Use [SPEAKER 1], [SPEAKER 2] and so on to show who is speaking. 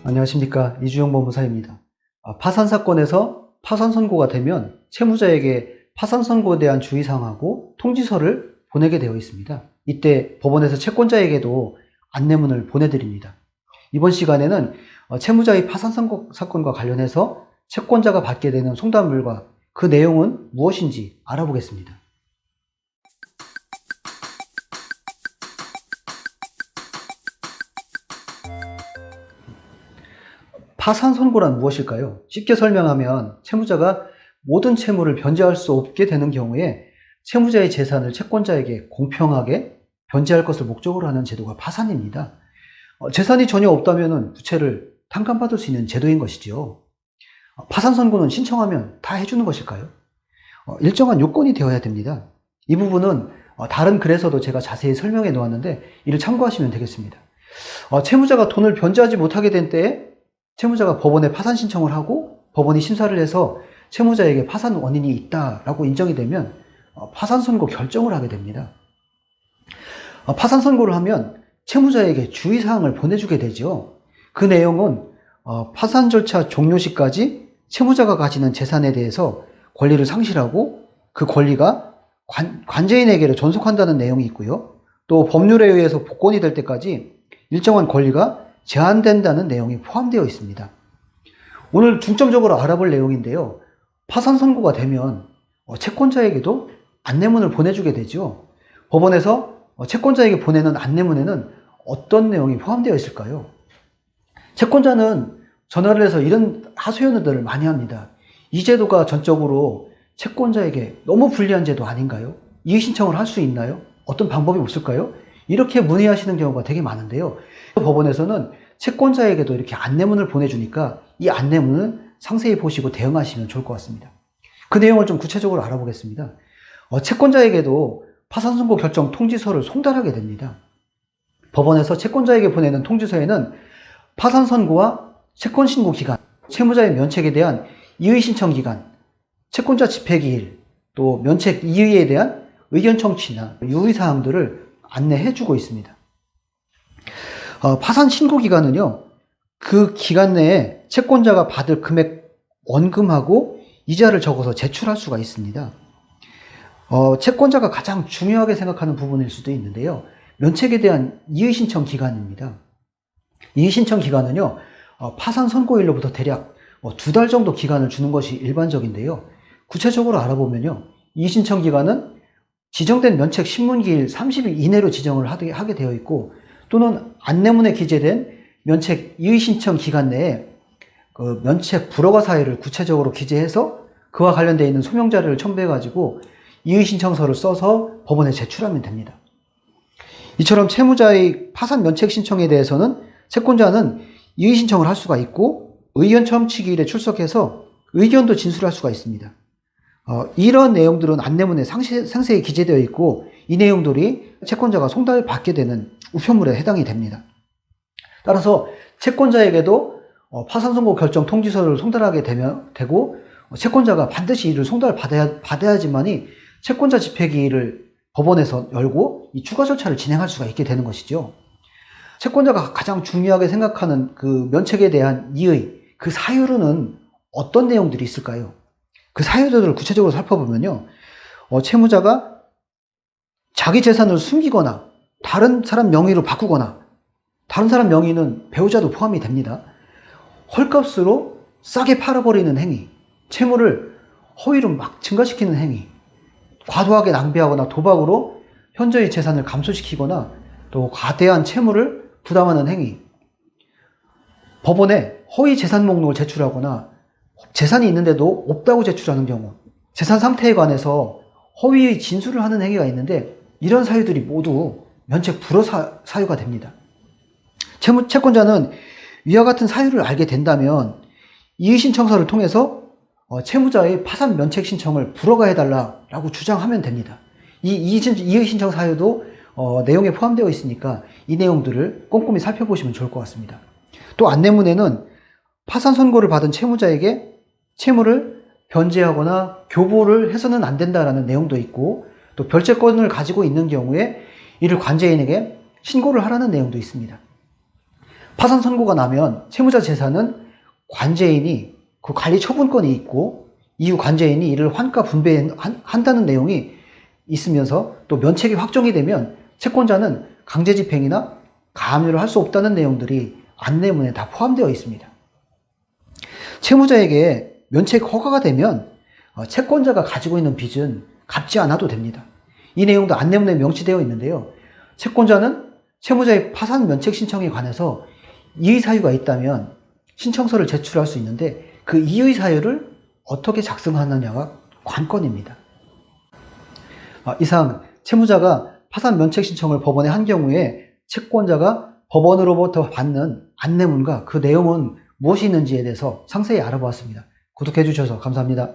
[SPEAKER 1] 안녕하십니까. 이주영 법무사입니다. 파산 사건에서 파산 선고가 되면 채무자에게 파산 선고에 대한 주의사항하고 통지서를 보내게 되어 있습니다. 이때 법원에서 채권자에게도 안내문을 보내드립니다. 이번 시간에는 채무자의 파산 선고 사건과 관련해서 채권자가 받게 되는 송달물과 그 내용은 무엇인지 알아보겠습니다. 파산 선고란 무엇일까요? 쉽게 설명하면 채무자가 모든 채무를 변제할 수 없게 되는 경우에 채무자의 재산을 채권자에게 공평하게 변제할 것을 목적으로 하는 제도가 파산입니다. 재산이 전혀 없다면 부채를 탕감받을 수 있는 제도인 것이죠. 파산 선고는 신청하면 다 해주는 것일까요? 일정한 요건이 되어야 됩니다. 이 부분은 다른 글에서도 제가 자세히 설명해 놓았는데 이를 참고하시면 되겠습니다. 채무자가 돈을 변제하지 못하게 된 때에 채무자가 법원에 파산 신청을 하고 법원이 심사를 해서 채무자에게 파산 원인이 있다라고 인정이 되면 파산 선고 결정을 하게 됩니다. 파산 선고를 하면 채무자에게 주의사항을 보내주게 되죠. 그 내용은 파산 절차 종료 시까지 채무자가 가지는 재산에 대해서 권리를 상실하고 그 권리가 관제인에게로 전속한다는 내용이 있고요. 또 법률에 의해서 복권이 될 때까지 일정한 권리가 제한된다는 내용이 포함되어 있습니다. 오늘 중점적으로 알아볼 내용인데요. 파산 선고가 되면 채권자에게도 안내문을 보내주게 되죠. 법원에서 채권자에게 보내는 안내문에는 어떤 내용이 포함되어 있을까요? 채권자는 전화를 해서 이런 하소연들을 많이 합니다. 이 제도가 전적으로 채권자에게 너무 불리한 제도 아닌가요? 이의 신청을 할 수 있나요? 어떤 방법이 없을까요? 이렇게 문의하시는 경우가 되게 많은데요. 법원에서는 채권자에게도 이렇게 안내문을 보내주니까 이 안내문을 상세히 보시고 대응하시면 좋을 것 같습니다. 그 내용을 좀 구체적으로 알아보겠습니다. 채권자에게도 파산 선고 결정 통지서를 송달하게 됩니다. 법원에서 채권자에게 보내는 통지서에는 파산 선고와 채권 신고 기간, 채무자의 면책에 대한 이의 신청 기간, 채권자 집행 기일, 또 면책 이의에 대한 의견 청취나 유의 사항들을 안내해 주고 있습니다. 파산 신고 기간은요, 그 기간 내에 채권자가 받을 금액 원금하고 이자를 적어서 제출할 수가 있습니다. 채권자가 가장 중요하게 생각하는 부분일 수도 있는데요. 면책에 대한 이의 신청 기간입니다. 이의 신청 기간은요, 파산 선고일로부터 대략 2달 정도 기간을 주는 것이 일반적인데요. 구체적으로 알아보면요, 이의 신청 기간은 지정된 면책 신문기일 30일 이내로 지정을 하게 되어 있고, 또는 안내문에 기재된 면책 이의 신청 기간 내에 그 면책 불허가 사유를 구체적으로 기재해서 그와 관련되어 있는 소명 자료를 첨부해 가지고 이의 신청서를 써서 법원에 제출하면 됩니다. 이처럼 채무자의 파산 면책 신청에 대해서는 채권자는 이의 신청을 할 수가 있고 의견 청취기일에 출석해서 의견도 진술할 수가 있습니다. 이런 내용들은 안내문에 상세히 기재되어 있고 이 내용들이 채권자가 송달받게 되는 우편물에 해당이 됩니다. 따라서 채권자에게도 파산 선고 결정 통지서를 송달하게 되고 채권자가 반드시 이를 송달받아야지만이 채권자 집행기일을 법원에서 열고 이 추가 절차를 진행할 수가 있게 되는 것이죠. 채권자가 가장 중요하게 생각하는 그 면책에 대한 이의, 그 사유로는 어떤 내용들이 있을까요? 그 사유들을 구체적으로 살펴보면요, 채무자가 자기 재산을 숨기거나 다른 사람 명의로 바꾸거나 다른 사람 명의는 배우자도 포함이 됩니다. 헐값으로 싸게 팔아버리는 행위, 채무를 허위로 막 증가시키는 행위, 과도하게 낭비하거나 도박으로 현저히 재산을 감소시키거나 또 과대한 채무를 부담하는 행위, 법원에 허위 재산 목록을 제출하거나 재산이 있는데도 없다고 제출하는 경우, 재산 상태에 관해서 허위 진술을 하는 행위가 있는데 이런 사유들이 모두 면책 불허 사유가 됩니다. 채권자는 위와 같은 사유를 알게 된다면 이의 신청서를 통해서 채무자의 파산 면책 신청을 불허가 해달라고 주장하면 됩니다. 이 이의 신청 사유도 내용에 포함되어 있으니까 이 내용들을 꼼꼼히 살펴보시면 좋을 것 같습니다. 또 안내문에는 파산 선고를 받은 채무자에게 채무를 변제하거나 교부를 해서는 안 된다라는 내용도 있고 또 별채권을 가지고 있는 경우에 이를 관제인에게 신고를 하라는 내용도 있습니다. 파산 선고가 나면 채무자 재산은 관제인이 그 관리 처분권이 있고 이후 관제인이 이를 환가 분배한다는 내용이 있으면서 또 면책이 확정이 되면 채권자는 강제 집행이나 가압류를 할 수 없다는 내용들이 안내문에 다 포함되어 있습니다. 채무자에게 면책 허가가 되면 채권자가 가지고 있는 빚은 갚지 않아도 됩니다. 이 내용도 안내문에 명시되어 있는데요. 채권자는 채무자의 파산 면책 신청에 관해서 이의 사유가 있다면 신청서를 제출할 수 있는데 그 이의 사유를 어떻게 작성하느냐가 관건입니다. 이상 채무자가 파산 면책 신청을 법원에 한 경우에 채권자가 법원으로부터 받는 안내문과 그 내용은 무엇이 있는지에 대해서 상세히 알아보았습니다. 구독해 주셔서 감사합니다.